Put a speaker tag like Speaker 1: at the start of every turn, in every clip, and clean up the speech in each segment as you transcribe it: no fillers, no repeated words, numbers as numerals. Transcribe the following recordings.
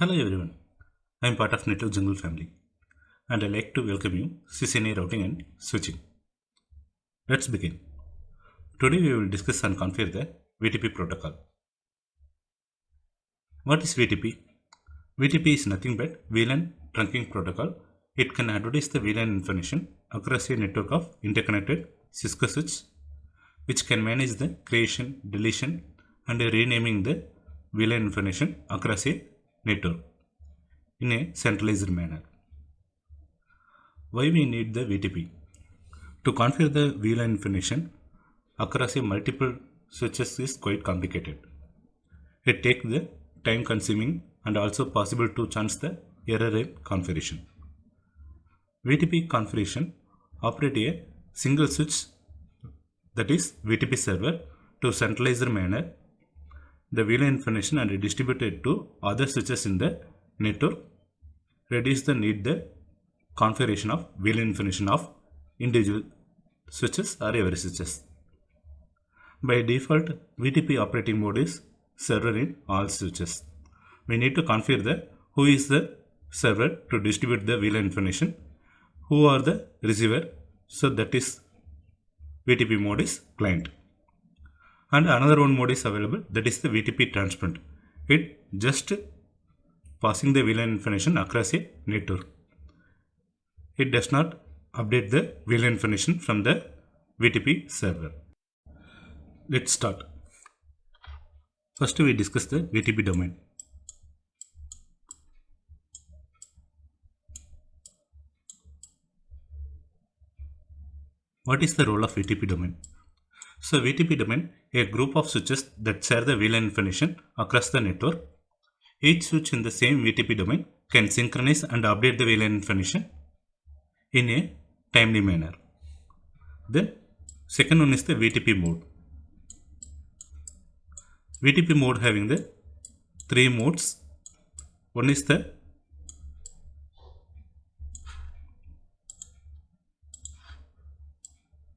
Speaker 1: Hello everyone, I am part of Network Jungle family and I like to welcome you CCNA routing and switching. Let's begin. Today we will discuss and configure the VTP protocol. What is VTP? VTP is nothing but VLAN trunking protocol. It can advertise the VLAN information across a network of interconnected Cisco switches, which can manage the creation, deletion and renaming the VLAN information across a network in a centralized manner. Why we need the VTP? To configure the VLAN information across a multiple switches is quite complicated. It takes the time consuming and also possible to chance the error in configuration. VTP configuration operate a single switch, that is VTP server, to centralized manner the VLAN information and distribute it to other switches in the network, reduce the need the configuration of VLAN information of individual switches or every switches. By default, VTP operating mode is server in all switches. We need to configure the who is the server to distribute the VLAN information, who are the receiver, so that is VTP mode is client. And another one mode is available, that is the VTP transparent. It just passing the VLAN information across a network. It does not update the VLAN information from the VTP server. Let's start. First we discuss the VTP domain. What is the role of VTP domain? So VTP domain, a group of switches that share the VLAN information across the network. Each switch in the same VTP domain can synchronize and update the VLAN information in a timely manner. Then second one is the VTP mode. VTP mode having the three modes. One is the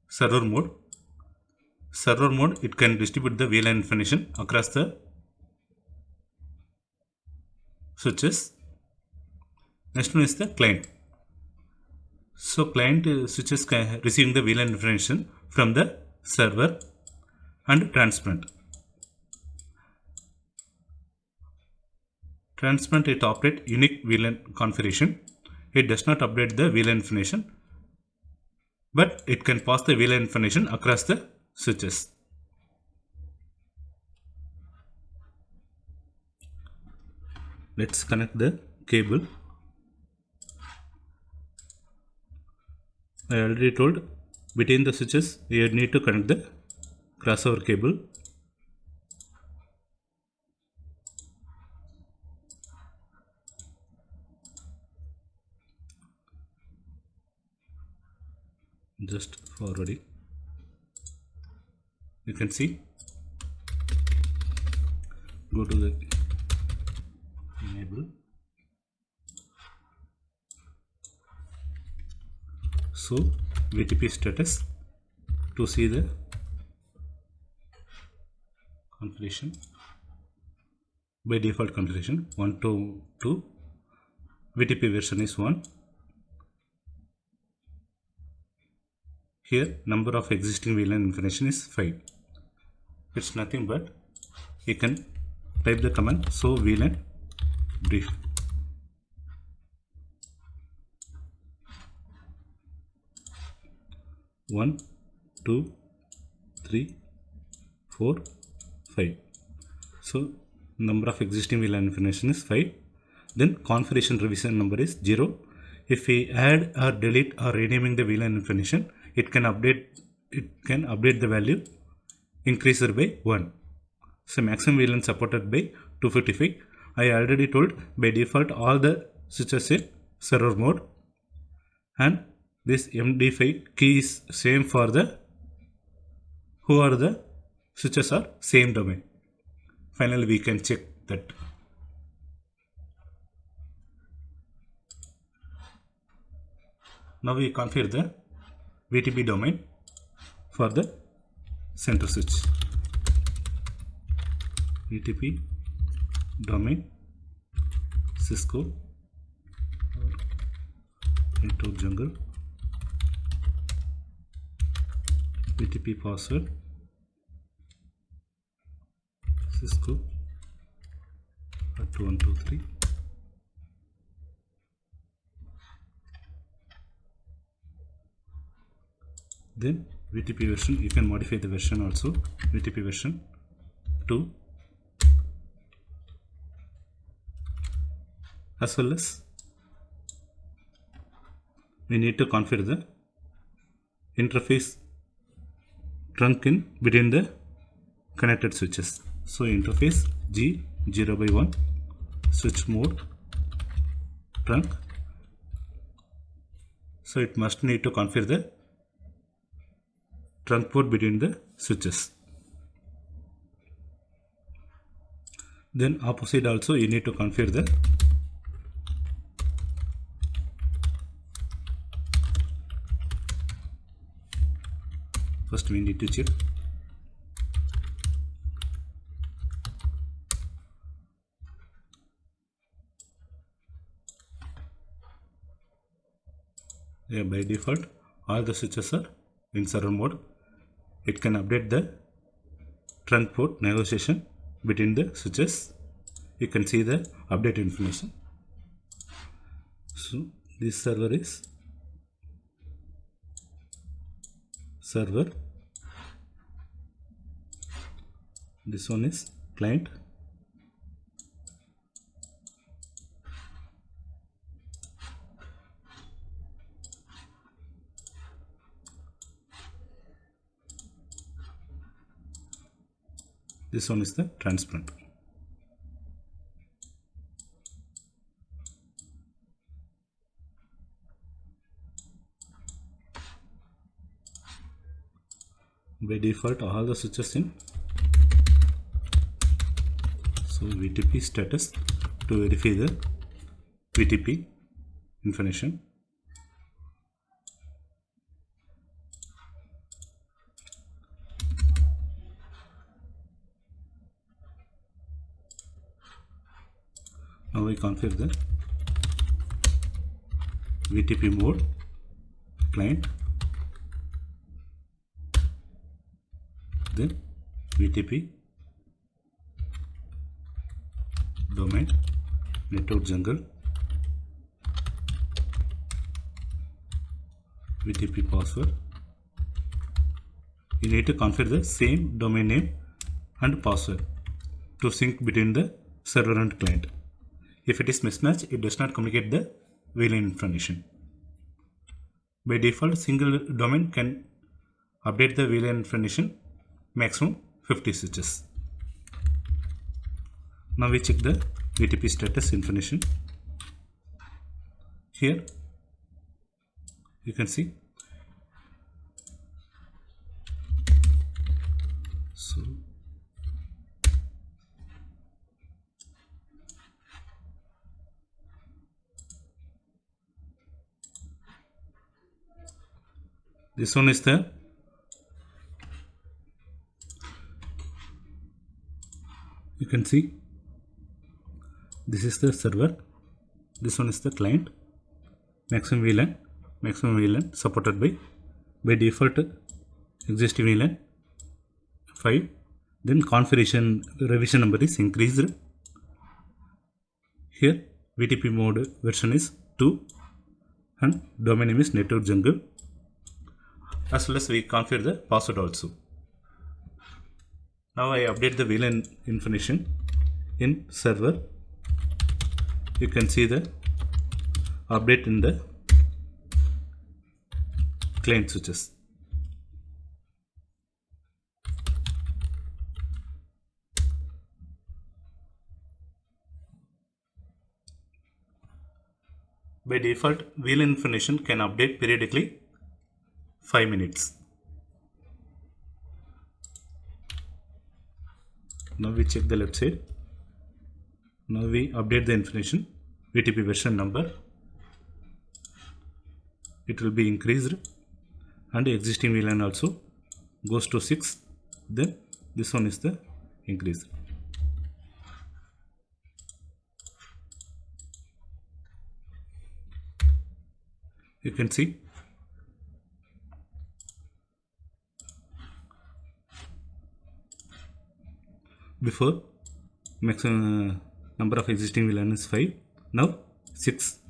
Speaker 1: server mode. Server mode, it can distribute the VLAN information across the switches. Next one is the client. So client switches can receiving the VLAN information from the server and transparent. Transparent, it operates unique VLAN configuration. It does not update the VLAN information, but it can pass the VLAN information across the switches. Let's connect the cable. I already told between the switches we need to connect the crossover cable. Just forwarding. You can see, go to the enable. So VTP status to see the configuration. By default configuration 122, VTP version is 1. Here number of existing VLAN information is 5. It's nothing but you can type the command show VLAN brief. One, 2, 3, 4, 5. So number of existing VLAN information is 5. Then configuration revision number is 0. If we add or delete or renaming the VLAN information, it can update the value increased by 1. So maximum VLAN supported by 255. I already told by default all the switches in server mode, and this MD5 key is same for the who are the switches are same domain. Finally we can check that. Now we configure the VTP domain for the center switch. VTP domain Cisco network jungle, VTP password, Cisco @123. Then VTP version, you can modify the version also, VTP version 2, as well as we need to configure the interface trunk in between the connected switches. So interface G0/1 switch mode trunk. So it must need to configure the trunk port between the switches. Then opposite also you need to configure the first we need to check by default all the switches are in server mode. It can update the trunk port negotiation between the switches. You can see the update information. So this server is server, this one is client, this one is the transparent. By default all the switches in. So VTP status to verify the VTP information. Now we configure the VTP mode client, then VTP domain network jungle, VTP password. You need to configure the same domain name and password to sync between the server and client. If it is mismatched, it does not communicate the VLAN information. By default, single domain can update the VLAN information maximum 50 switches. Now we check the VTP status information. Here you can see. So this one is the you can see this is the server, this one is the client, maximum VLAN supported by default existing VLAN 5, then configuration revision number is increased. Here VTP mode version is 2 and domain name is network jungle, as well as we configure the password also. Now I update the VLAN information in server. You can see the update in the client switches. By default, VLAN information can update periodically 5 minutes. Now we check the left side. Now we update the information, VTP version number. It will be increased and existing VLAN also goes to 6. Then this one is the increase. You can see before maximum number of existing VLAN is 5, now 6.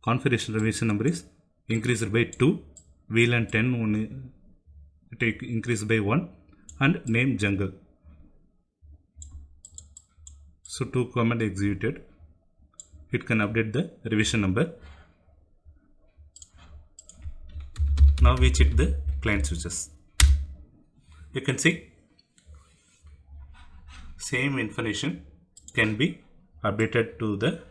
Speaker 1: Configuration revision number is increased by 2, VLAN 10 take increased by 1, and name jungle. So 2 command executed. It can update the revision number. Now we check the client switches. You can see same information can be updated to the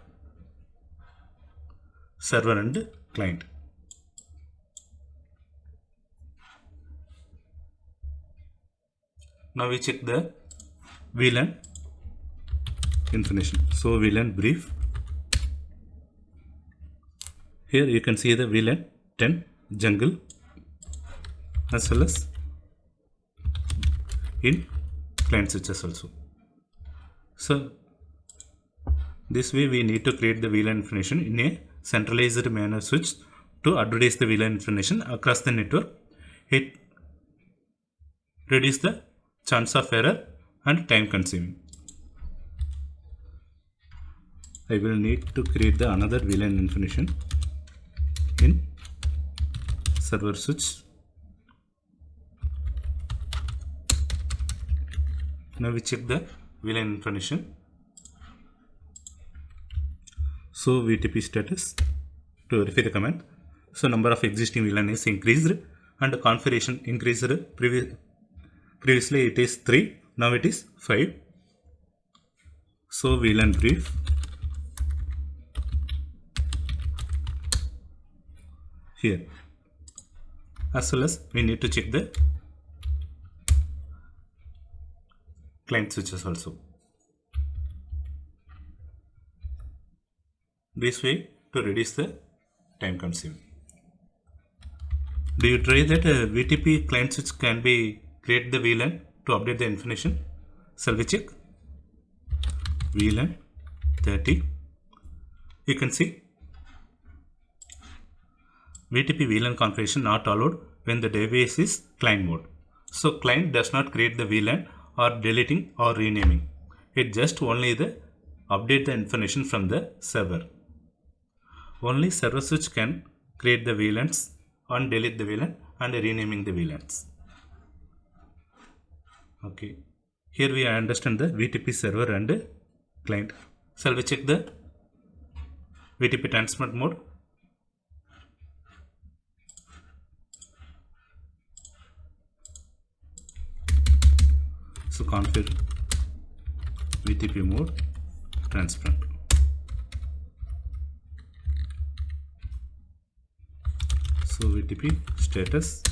Speaker 1: server and client. Now we check the VLAN information. So VLAN brief. Here you can see the VLAN 10 jungle as well as in client switches also. So this way we need to create the VLAN information in a centralized manner switch to advertise the VLAN information across the network. It reduces the chance of error and time consuming. I will need to create the another VLAN information in server switch. Now we check the VLAN information. So VTP status to verify the command. So number of existing VLAN is increased and configuration increased. Previously it is 3, now it is 5. So VLAN brief. Here as well as we need to check the client switches also. This way to reduce the time consuming. Do you try that VTP client switch can be create the VLAN to update the information? Shall we check? VLAN 30. You can see VTP VLAN configuration not allowed when the device is client mode. So client does not create the VLAN or deleting or renaming. It just only the update the information from the server. Only server switch can create the VLANs and delete the VLAN and renaming the VLANs. Okay. Here we understand the VTP server and client. Shall we check the VTP transmit mode? So configure VTP mode transparent. So VTP status.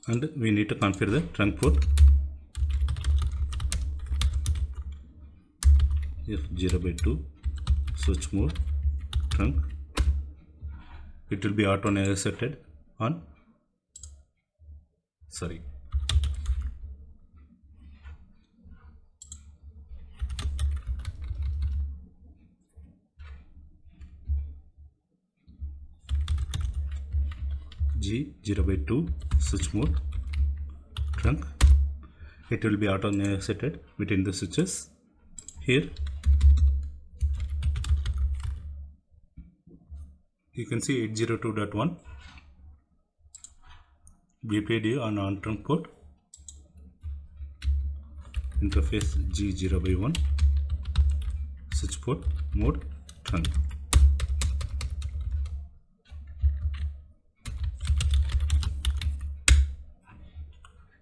Speaker 1: And we need to configure the trunk port F0/2 switch mode trunk. It will be auto accepted on G0/2 switch mode trunk. It will be auto accepted between the switches. Here you can see 802.1 BPD on trunk port, interface G0/1 switch port mode trunk.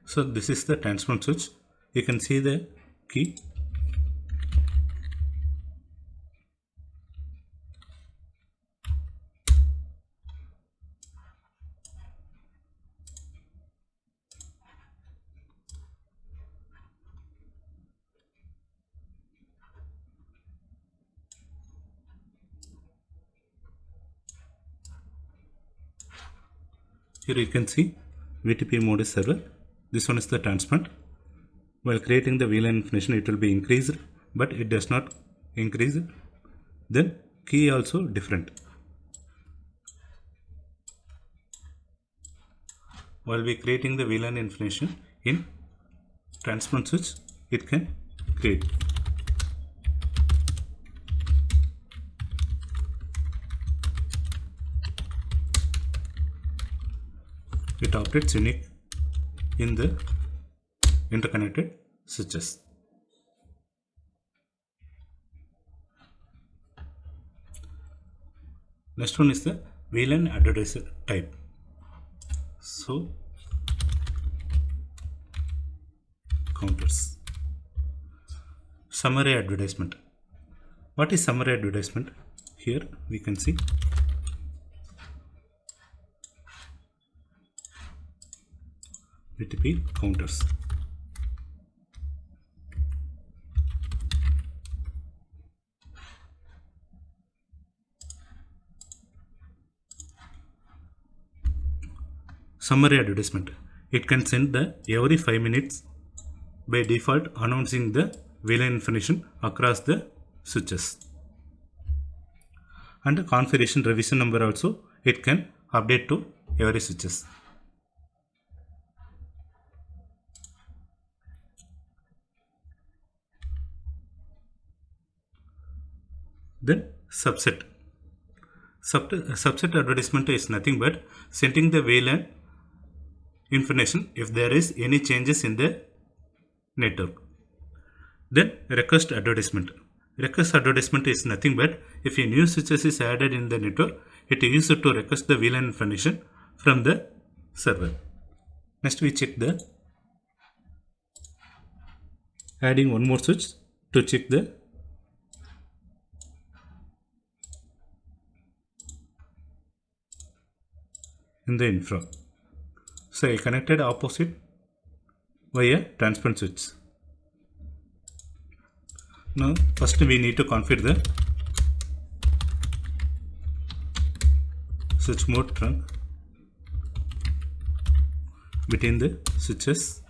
Speaker 1: So this is the transmit switch. You can see the key. Here you can see VTP mode is server. This one is the transmit. While creating the VLAN information, it will be increased, but it does not increase. Then key also different. While we creating the VLAN information in transparent switch, it can create. It operates unique in the interconnected switches. Next one is the VLAN advertiser type. So counters. Summary advertisement. What is summary advertisement? Here we can see VTP counters. Summary advertisement. It can send the every 5 minutes by default announcing the VLAN information across the switches. And the configuration revision number also it can update to every switches. Then subset. Subset advertisement is nothing but sending the VLAN information if there is any changes in the network. Then request advertisement. Request advertisement is nothing but if a new switches is added in the network, it is used to request the VLAN information from the server. Next we check the adding one more switch to check the in the infra. So I connected opposite via transparent switch. Now first we need to configure the switch mode trunk between the switches.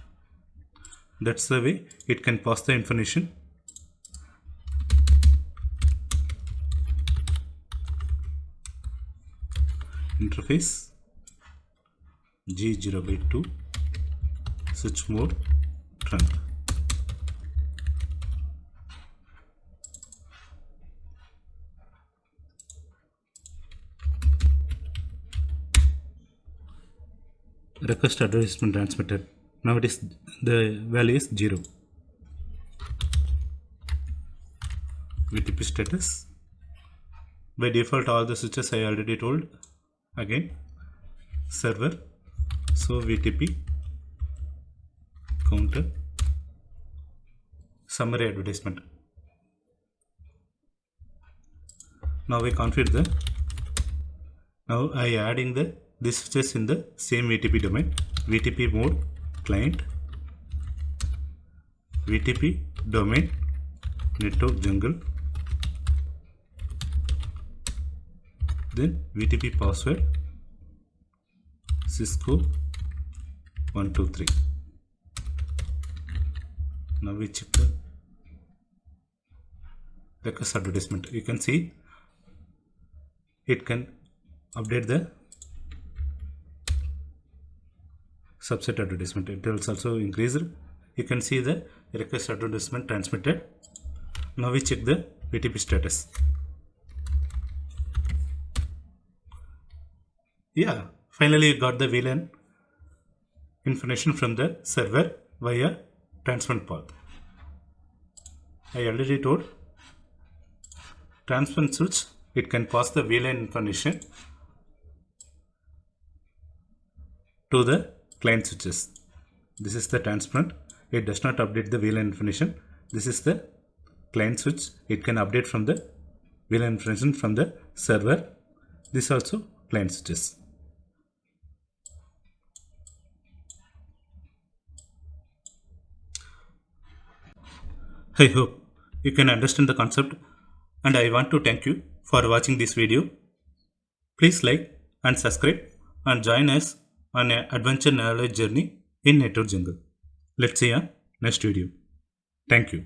Speaker 1: That's the way it can pass the information. Interface G0/2 switch mode trunk. Request advertisement transmitted. Now it is the value is 0. VTP status. By default all the switches I already told. Again server. So VTP counter summary advertisement. Now we configure the. Now I adding the this switches in the same VTP domain. VTP mode client, VTP domain, network jungle, then VTP password, Cisco 123. Now we check the request advertisement. You can see it can update the subset advertisement. It will also increase. You can see the request advertisement transmitted. Now we check the VTP status. Yeah, finally you got the VLAN information from the server via transparent path. I already told transparent switch, it can pass the VLAN information to the client switches. This is the transparent. It does not update the VLAN information. This is the client switch. It can update from the VLAN information from the server. This also client switches. I hope you can understand the concept, and I want to thank you for watching this video. Please like and subscribe and join us on an adventure knowledge journey in network jungle. Let's see ya. next video. Thank you.